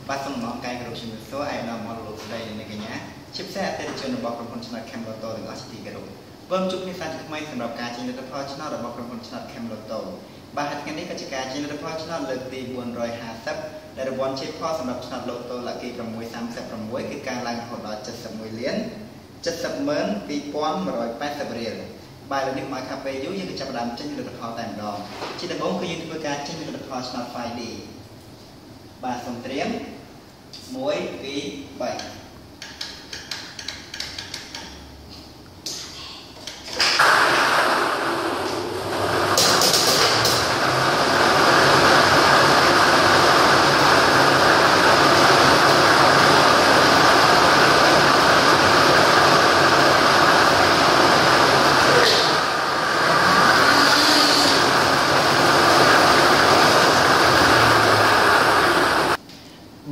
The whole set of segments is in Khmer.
បាទ សូមអរគុណគោរពជំរាបសួរ ឯកឧត្តមលោកស្រីនិងកញ្ញាជាពិសេសអតិថិជនរបស់ក្រុមហ៊ុនឆ្នោត Camloto ទាំងអស់ជាទីគោរពវិលជួបគ្នាសាជាថ្មីសម្រាប់ការចេញលទ្ធផលឆ្នោតរបស់ក្រុមហ៊ុនឆ្នោត Camloto បាទថ្ងៃនេះក៏ជាការចេញលទ្ធផលឆ្នោតលើកទី450ដែលរង្វាន់ជាផលសម្រាប់ឆ្នោត Lotto Lucky 636គឺការឡើងរហូតដល់71លាន 702180 រៀល បាទលើនេះមកខាពេយូយើងក៏ចាប់ផ្ដើមចេញលទ្ធផលតែម្ដងជាដំបូងគឺយើងធ្វើការចេញលទ្ធផលឆ្នោត 5D បាទសូមត្រៀម 1 2 3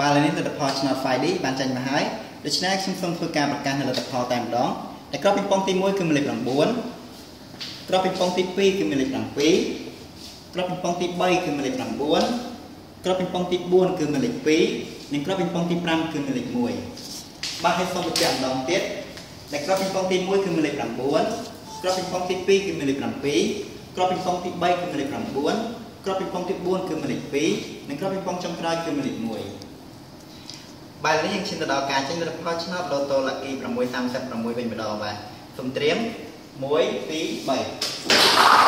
បាទលើនេះលទ្ធផលឆ្នោត 5D បានចេញមកហើយដូច្នេះខ្ញុំសូមធ្វើការប្រកាសនៅលទ្ធផលតែម្ដងតែក្របពីប៉ុងទី1គឺមានលេខ 9 ក្របពីប៉ុងទី2គឺមានលេខ 7 ក្របពីប៉ុងទី3គឺមានលេខ 9 ក្របពីប៉ុងទី4គឺមានលេខ 2 និងក្របពីប៉ុងទី5គឺមានលេខ 1 បាទហើយសូមបញ្ជាក់ម្ដងទៀតតែក្របពីប៉ុងទី1គឺមានលេខ 9 ក្របពីប៉ុងទី2គឺមានលេខ 7 ក្របពីប៉ុងទី3គឺមានលេខ 9 ក្របពីប៉ុងទី4គឺមានលេខ 2 និងក្របពីប៉ុងចុងក្រោយគឺមានលេខ 1 បាទនេះយើងឈានទៅដល់ការចេញលទ្ធផលឆ្នោត Lotto Lucky 636វិញម្ដងបាទសូមត្រៀម 1 2 3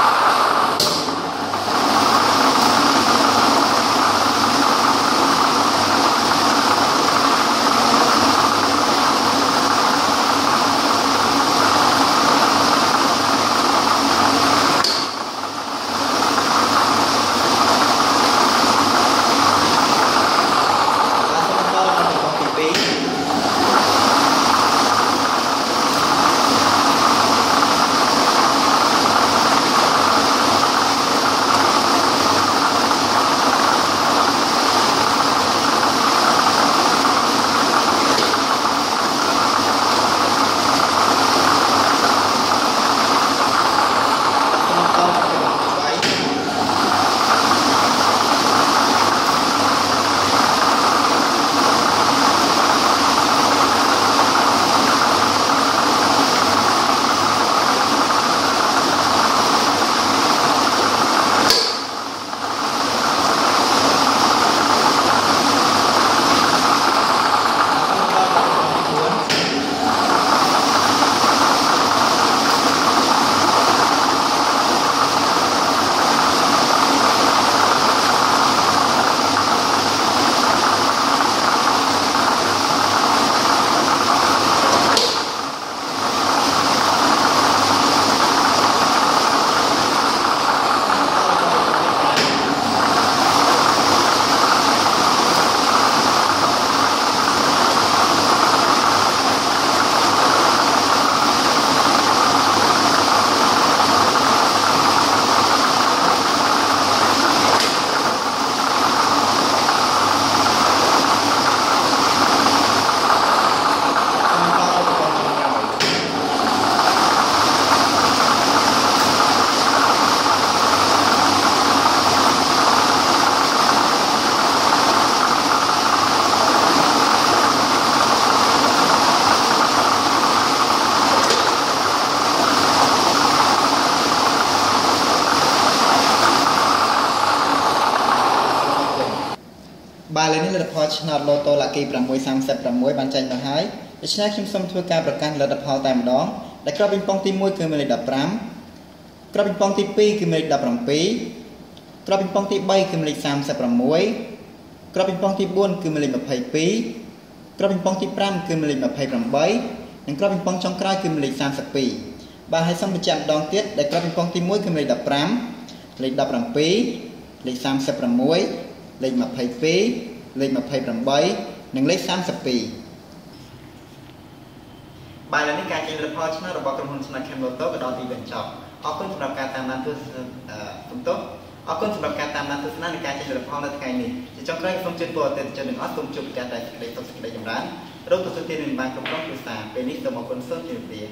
បាទលើនេះលទ្ធផលឆ្នោត Lotto Lucky 636បានចេញមកហើយដូច្នេះខ្ញុំសូមធ្វើការប្រកាសលទ្ធផលតែម្ដងដែលក្របពីប៉ុងទី1គឺមានលេខ 15 ក្របពីប៉ុងទី2គឺមានលេខ 17 ក្របពីប៉ុងទី3គឺមានលេខ 36 ក្របពីប៉ុងទី4គឺមានលេខ 22 ក្របពីប៉ុងទី5គឺមានលេខ 28 និងក្របពីប៉ុងចុងក្រោយគឺមានលេខ 32 បាទហើយសូមបញ្ជាក់ម្ដងទៀតដែលក្របពីប៉ុងទី1គឺមានលេខ 15 លេខ 17 លេខ 36 លេខ 22 លេខ 28 និងលេខ 32 បាទឥឡូវនេះការចេញលទ្ធផលឆ្នោតរបស់ក្រុមហ៊ុនឆ្នោត Camloto ក៏ដល់ទីបញ្ចប់អរគុណសម្រាប់ការតាមដានទស្សនាអរគុណសម្រាប់ការតាមដានទស្សនានៃការចេញលទ្ធផលនៅថ្ងៃនេះជាចុងក្រោយសូមជូនពរអតិថិជនទាំងអស់សូមជួបប្រទះតែសេចក្តីសុខសេចក្តីចម្រើនរកទទួលទានមានបានគ្រប់គ្រាន់គ្រួសារពេលនេះសូមអរគុណសូមជម្រាបលា